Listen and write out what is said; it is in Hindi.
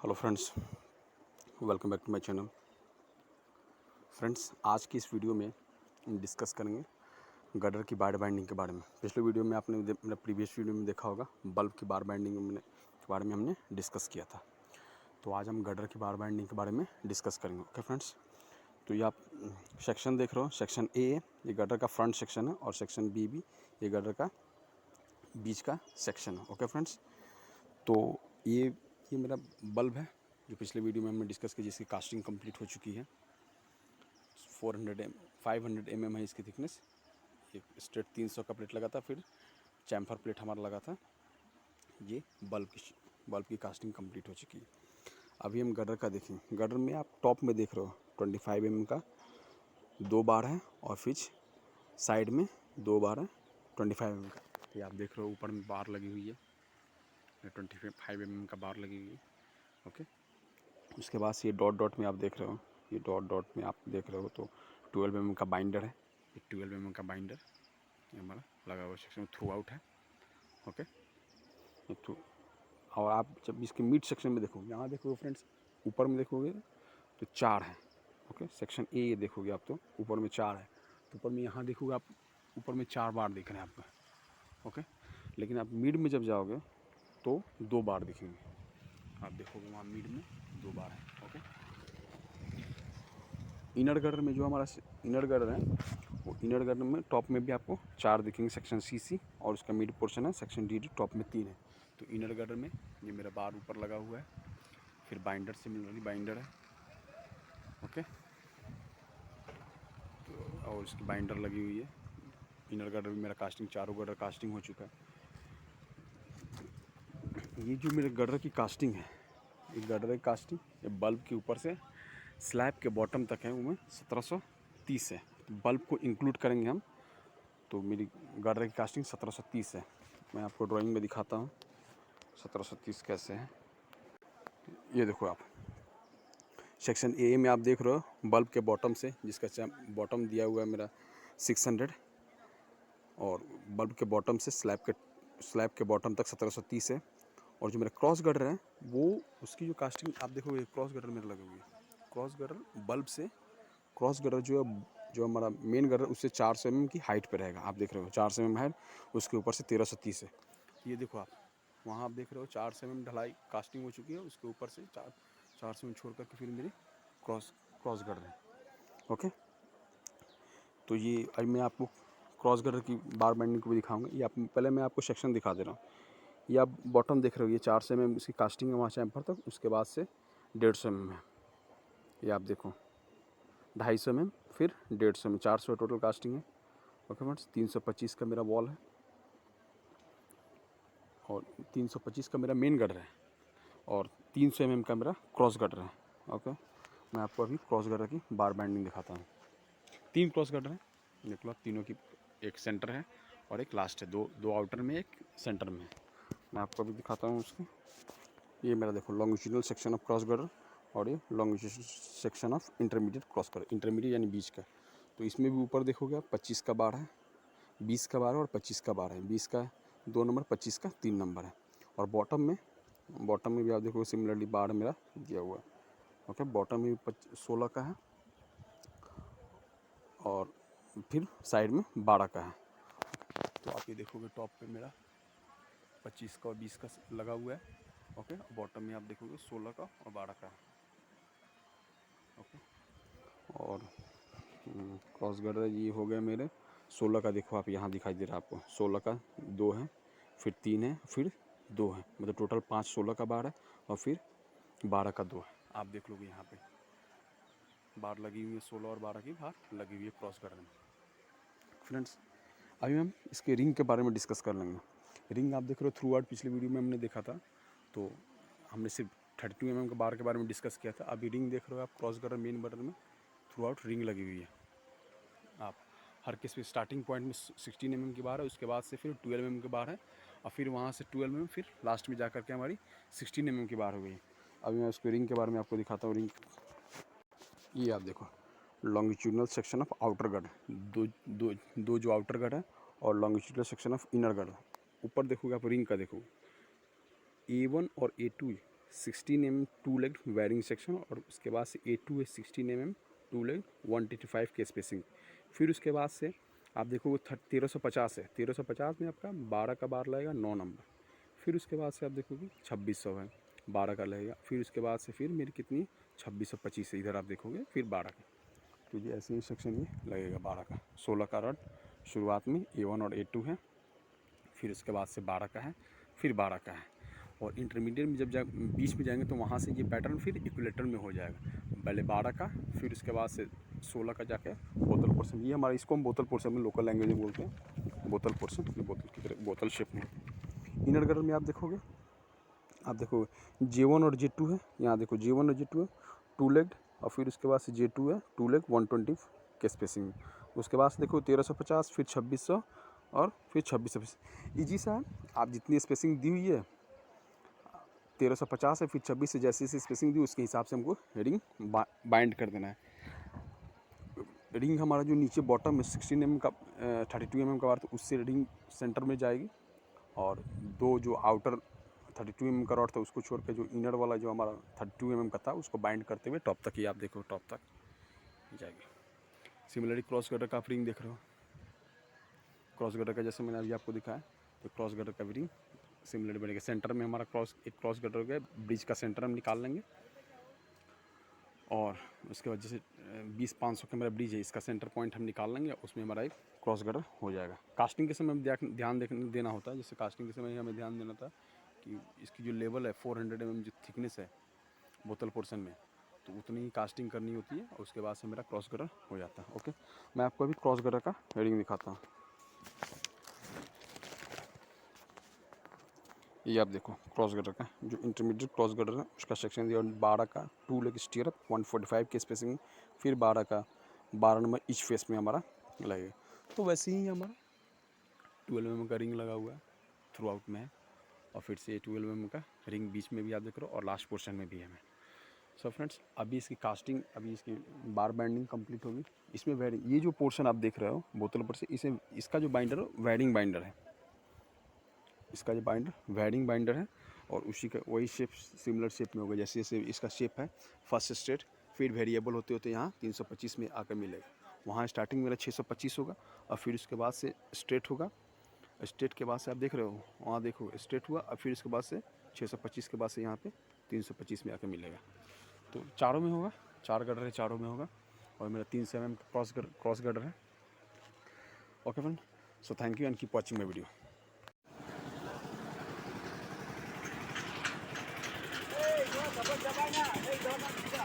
Hello friends, welcome back to my channel. Friends, आज की इस वीडियो में हम डिस्कस करेंगे गटर की बार बाइंडिंग के बारे में। पिछले वीडियो में आपने मेरा प्रीवियस वीडियो में देखा होगा, बल्ब की बार बाइंडिंग के बारे में हमने डिस्कस किया था। तो आज हम गटर की बार बाइंडिंग के बारे में डिस्कस करेंगे। ओके फ्रेंड्स, तो ये आप सेक्शन देख रहे हो। सेक्शन ए ये गटर का फ्रंट सेक्शन है और सेक्शन बी भी ये गटर का बीच का सेक्शन है। ओके फ्रेंड्स, तो ये मेरा बल्ब है जो पिछले वीडियो में हमने डिस्कस किया, जिसकी कास्टिंग कंप्लीट हो चुकी है। 500 mm है इसकी थिकनेस। एक स्ट्रेट 300 का प्लेट लगा था, फिर चैम्फर प्लेट हमारा लगा था। ये बल्ब की कास्टिंग कंप्लीट हो चुकी है। अभी हम गटर का देखें। गटर में आप टॉप में देख रहे हो 25 mm का 2 बार है और फिर साइड में 2 बार है 25 mm का। ये आप देख रहे हो, ऊपर में बार लगी हुई है, 25 mm का बार लगी हुई है। ओके, उसके बाद से ये डॉट डॉट में आप देख रहे हो, ये डॉट डॉट में आप देख रहे हो तो 12 mm का बाइंडर है। ये 12 mm का बाइंडर ये हमारा लगा हुआ सेक्शन थ्रू आउट है। ओके, ये थ्रू। और आप जब इसके मिड सेक्शन में देखोगे, यहाँ देखोगे फ्रेंड्स, ऊपर में देखोगे तो 4 है। ओके, सेक्शन ए ये देखोगे आप तो ऊपर में 4 है। तो ऊपर में यहाँ देखोगे आप, ऊपर में 4 बार दिख रहे हैं आपको। ओके, लेकिन आप मिड में जब जाओगे तो 2 बार दिखेंगे। आप देखोगे वहाँ मिड में 2 बार है। ओके, इनर गर्डर में जो हमारा इनर गर्डर है, वो इनर गर्डर में टॉप में भी आपको 4 दिखेंगे, सेक्शन सी और उसका मिड पोर्शन है सेक्शन डी, टॉप में 3 है। तो इनर गर्डर में ये मेरा बार ऊपर लगा हुआ है। फिर बाइंडर सिमिलरली बाइंडर है। ओके, तो और इसकी बाइंडर लगी हुई है। इनर गर्डर में मेरा कास्टिंग, चारों गर्डर कास्टिंग हो चुका है। ये जो मेरे गर्डर की कास्टिंग है, ये गर्डर की कास्टिंग ये बल्ब के ऊपर से स्लैब के बॉटम तक है, वो में 1730 है। तो बल्ब को इंक्लूड करेंगे हम तो मेरी गर्डर की कास्टिंग 1730 है। मैं आपको ड्राइंग में दिखाता हूँ 1730 कैसे है। ये देखो आप, सेक्शन ए में आप देख रहे हो बल्ब के बॉटम से, जिसका बॉटम दिया हुआ है मेरा 600, और बल्ब के बॉटम से स्लैब के बॉटम तक 1730 है। और जो मेरा क्रॉस गर्डर है, वो उसकी जो कास्टिंग आप देखोगे, क्रॉस गर्डर मेरे लगे हुए है। क्रॉस गर्डर बल्ब से, क्रॉस गर्डर जो हमारा मेन गर्डर उससे 400 mm की हाइट पे रहेगा। आप देख रहे हो 400 mm हाइट, उसके ऊपर से 1330 है। ये देखो आप, वहाँ आप देख रहे हो 400 mm ढलाई कास्टिंग हो चुकी है, उसके ऊपर से 400 mm छोड़ करके फिर मेरी क्रॉस गर्डर है। ओके, तो ये अब मैं आपको क्रॉस गर्डर की बार बाइंडिंग को भी दिखाऊंगा। ये आप पहले मैं आपको सेक्शन दिखा दे रहा हूँ। ये आप बॉटम देख रहे हो, ये 400 mm इसकी कास्टिंग है वहाँ चैम्फर तक, उसके बाद से 150 mm है। ये आप देखो 250 mm, फिर 150 mm, 400 टोटल कास्टिंग है। ओके फ्रेंड्स, 325 का मेरा वॉल है और 325 का मेरा मेन गटर है और 300 mm का मेरा क्रॉस गटर है। ओके, मैं आपको अभी क्रॉस गटर की बार बाइंडिंग दिखाता हूँ। 3 क्रॉस गटर है, देख लो, तीनों की एक सेंटर है और एक लास्ट है, दो आउटर में, एक सेंटर में है। मैं आपको अभी दिखाता हूँ उसकी। ये मेरा देखो longitudinal section of cross gutter और ये longitudinal section of intermediate cross gutter, intermediate यानी बीच का। तो इसमें भी ऊपर देखोगे आप 25 का बार है, 20 का बार है और 25 का बार है। 20 का 2 नंबर, 25 का 3 नंबर है। और बॉटम में भी आप देखो सिमिलरली बार मेरा दिया हुआ है। ओके, बॉटम में भी 16 का है और फिर साइड में 12 का है। तो आप ये देखोगे टॉप पे मेरा 25 का और 20 का लगा हुआ है। ओके, बॉटम में आप देखोगे 16 का और 12 का है। ओके, और क्रॉस गर्डर ये हो गया मेरे 16 का। देखो आप, यहाँ दिखाई दे रहा है आपको 16 का 2 है, फिर 3 है, फिर 2 है, मतलब टोटल 5 16 का बार है और फिर 12 का 2 है। आप देख लोगे यहाँ पे बार लगी हुई है, 16 और 12 की बार लगी हुई है क्रॉस गर्डर में। फ्रेंड्स, अभी हम इसके रिंग के बारे में डिस्कस कर लेंगे। रिंग आप देख रहे हो थ्रू आउट, पिछले वीडियो में हमने देखा था तो हमने सिर्फ 32 mm के बार के बारे में डिस्कस किया था। अभी रिंग देख रहे हो आप, क्रॉस गर्डर मेन बटन में थ्रू आउट रिंग लगी हुई है। आप हर किस पे स्टार्टिंग पॉइंट में 16 mm की बार है, उसके बाद से फिर 12 mm की बार है और फिर वहाँ से 12 mm, फिर लास्ट में जा कर के हमारी 16 mm की बार हो गई। अभी मैं उसके रिंग के बारे में आपको दिखाता हूँ। रिंग ये आप देखो लॉन्गिट्यूडनल सेक्शन ऑफ आउटर गट, दो जो आउटर गट है और लॉन्गिट्यूडनल सेक्शन ऑफ इनर गट। ऊपर देखोगे आप रिंग का, देखो A1 और A2 16 mm two leg wiring section, और उसके बाद से A2 है 16 mm टू लेग 185 के स्पेसिंग। फिर उसके बाद से आप देखोगे 1350 है, 1350 में आपका 12 का बार लगेगा 9 नंबर। फिर उसके बाद से आप देखोगे 2600 है, 12 का लगेगा। फिर उसके बाद से फिर मेरी कितनी 2625 है, इधर आप देखोगे फिर 12 का। तो ये ऐसे ही सेक्शन ये लगेगा 12 का। 16 का रॉड शुरुआत में A1 और A2 है, फिर उसके बाद से 12 का है, फिर 12 का है। और इंटरमीडिएट में जब बीच में जाएंगे तो वहाँ से ये पैटर्न फिर इक्विलेटर में हो जाएगा। पहले 12 का, फिर उसके बाद से 16 का जाके बोतल पोर्शन। ये हमारा, इसको हम बोतल पोर्शन में लोकल लैंग्वेज में बोलते हैं, बोतल पोर्शन। बोतल की तरह बोतल शेप में। इनर गर्डर में आप देखोगे J1 और J2 है, यहाँ देखो J1 और J2 है टू लेग्ड, और फिर उसके बाद से J2 है टू लेग 120 के स्पेसिंग में। उसके बाद से देखो 1350, फिर 2600 और फिर 2600। ईजी सा है, आप जितनी स्पेसिंग दी हुई है 1350 है, फिर 26 से जैसे जैसे स्पेसिंग दी उसके हिसाब से हमको रिंग बाइंड कर देना है। रिंग हमारा जो नीचे बॉटम में 16 mm का 32 mm का बार, तो उससे रिंग सेंटर में जाएगी। और दो जो आउटर 32 mm का रॉड था उसको छोड़ के जो इनर वाला जो हमारा 32 mm का था उसको बाइंड करते हुए टॉप तक ही आप देखो टॉप तक जाएगी। सिमिलरली क्रॉस गर्डर का आप रिंग देख रहे हो, क्रॉस गर्डर का जैसे मैंने अभी आपको दिखाया, तो क्रॉस गर्डर का भी रिंग सिमिलर बनेगा। सेंटर में हमारा एक क्रॉस गर्डर हो गया, ब्रिज का सेंटर हम निकाल लेंगे। और उसके बाद जैसे 20-500 का मेरा ब्रिज है, इसका सेंटर पॉइंट हम निकाल लेंगे, उसमें हमारा एक क्रॉस गर्डर हो जाएगा। कास्टिंग के समय ध्यान देना होता है, जैसे कास्टिंग के समय हमें ध्यान देना था कि इसकी जो लेवल है 400 mm जो थिकनेस है बोतल पोर्शन में, तो उतनी ही कास्टिंग करनी होती है, और उसके बाद से मेरा क्रॉस गर्डर हो जाता है। ओके, मैं आपको अभी क्रॉस गर्डर का हेडिंग दिखाता हूँ। ये आप देखो क्रॉस गर्डर का जो इंटरमीडिएट क्रॉस गर्डर है उसका सेक्शन दिया 12 का टू लेग स्टीयरअप 145 के स्पेसिंग, फिर 12 का 12 नंबर इच फेस में हमारा लगेगा। तो वैसे ही हमारा 12 mm का रिंग लगा हुआ है थ्रू आउट में है, और फिर से 12 mm का रिंग बीच में भी आप देख रहे हो और लास्ट पोर्शन में भी है। सो फ्रेंड्स, अभी इसकी कास्टिंग, अभी इसकी बार बाइंडिंग कंप्लीट होगी। इसमें वेडिंग, ये जो पोर्शन आप देख रहे हो बोतल पर से, इसे इसका जो बाइंडर है वेडिंग बाइंडर है, इसका जो बाइंडर वेडिंग बाइंडर है, और उसी का वही शेप सिमिलर शेप में होगा जैसे जैसे इसका शेप है फर्स्ट स्ट्रेट, फिर वेरिएबल होते होते यहाँ 325 में आकर मिलेगा। वहाँ स्टार्टिंग मेरा 625 होगा, और फिर उसके बाद से स्ट्रेट होगा। स्ट्रेट के बाद से आप देख रहे हो वहाँ देखो स्ट्रेट हुआ, और फिर इसके बाद से 625 के बाद से यहाँ पे 325 में आकर मिलेगा। तो चारों में होगा, 4 गर्डर है, चारों में होगा, और मेरा 300 mm क्रॉस गर्डर है। Okay friend, so thank you and keep watching my video. Hey, no, dapat jalan na. Hey, dapat kita.